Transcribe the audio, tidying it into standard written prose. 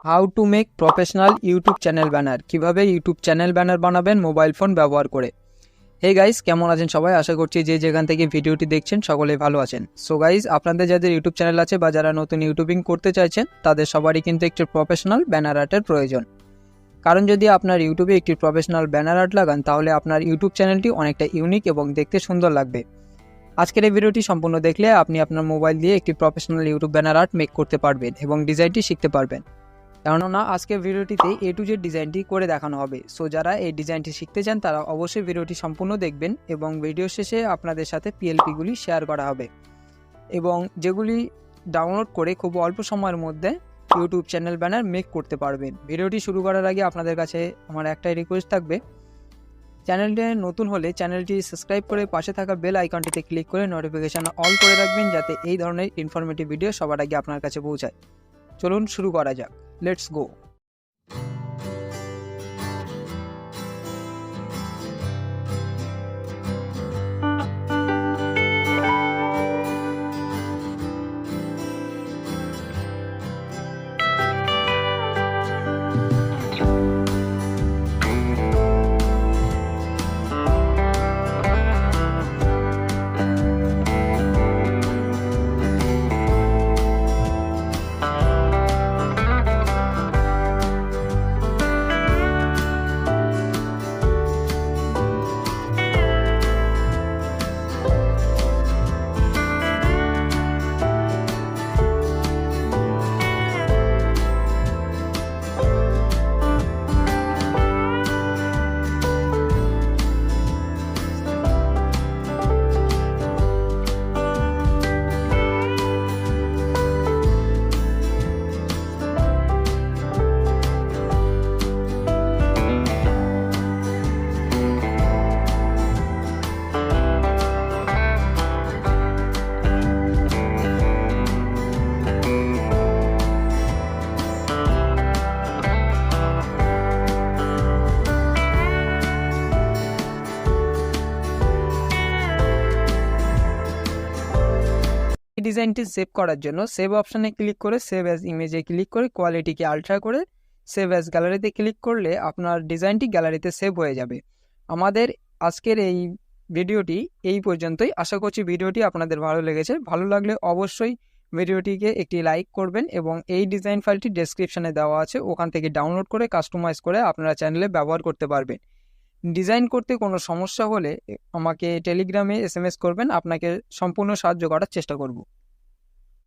How to make professional YouTube channel banner. কিভাবে YouTube channel banner বানাবেন mobile phone ব্যবহার করে। হে গাইস, কেমন আছেন সবাই? আশা করছি যে যেখান থেকে ভিডিওটি দেখছেন সকলেই ভালো আছেন। সো গাইস, আপনাদের যাদের ইউটিউব চ্যানেল আছে বা যারা নতুন ইউটিউবিং করতে চাইছেন তাদের সবারই কিন্তু একটি প্রফেশনাল ব্যানার আর্টের প্রয়োজন। কারণ যদি আপনার ইউটিউবে একটি প্রফেশনাল ব্যানার আর্ট লাগান তাহলে আপনার ইউটিউব চ্যানেলটি অনেকটা ইউনিক এবং দেখতে সুন্দর লাগবে। আজকের এই ভিডিওটি সম্পূর্ণ দেখলে আপনি আপনার মোবাইল দিয়ে একটি professional YouTube banner art make করতে পারবেন এবং ডিজাইনটি শিখতে পারবেন। কেননা আজকের ভিডিওটিতে এ টু জেড ডিজাইনটি করে দেখানো হবে। সো যারা এই ডিজাইনটি শিখতে চান তারা অবশ্যই ভিডিওটি সম্পূর্ণ দেখবেন এবং ভিডিও শেষে আপনাদের সাথে পিএলপিগুলি শেয়ার করা হবে এবং যেগুলি ডাউনলোড করে খুব অল্প সময়ের মধ্যে ইউটিউব চ্যানেল ব্যানার মেক করতে পারবেন। ভিডিওটি শুরু করার আগে আপনাদের কাছে আমার একটাই রিকোয়েস্ট থাকবে, চ্যানেলটি নতুন হলে চ্যানেলটি সাবস্ক্রাইব করে পাশে থাকা বেল আইকনটিতে ক্লিক করে নোটিফিকেশন অল করে রাখবেন যাতে এই ধরনের ইনফরমেটিভ ভিডিও সবার আগে আপনার কাছে পৌঁছায়। চলুন শুরু করা যাক, লেটস গো। এই ডিজাইনটি সেভ করার জন্য সেভ অপশানে ক্লিক করে সেভ অ্যাজ ইমেজে ক্লিক করে কোয়ালিটিকে আলট্রা করে সেভ অ্যাজ গ্যালারিতে ক্লিক করলে আপনার ডিজাইনটি গ্যালারিতে সেভ হয়ে যাবে। আমাদের আজকের এই ভিডিওটি এই পর্যন্তই। আশা করছি ভিডিওটি আপনাদের ভালো লেগেছে। ভালো লাগলে অবশ্যই ভিডিওটিকে একটি লাইক করবেন এবং এই ডিজাইন ফাইলটি ডেসক্রিপশানে দেওয়া আছে, ওখান থেকে ডাউনলোড করে কাস্টমাইজ করে আপনারা চ্যানেলে ব্যবহার করতে পারবেন। ডিজাইন করতে কোনো সমস্যা হলে আমাকে টেলিগ্রামে SMS করবেন, আপনাকে সম্পূর্ণ সাহায্য করার চেষ্টা করব।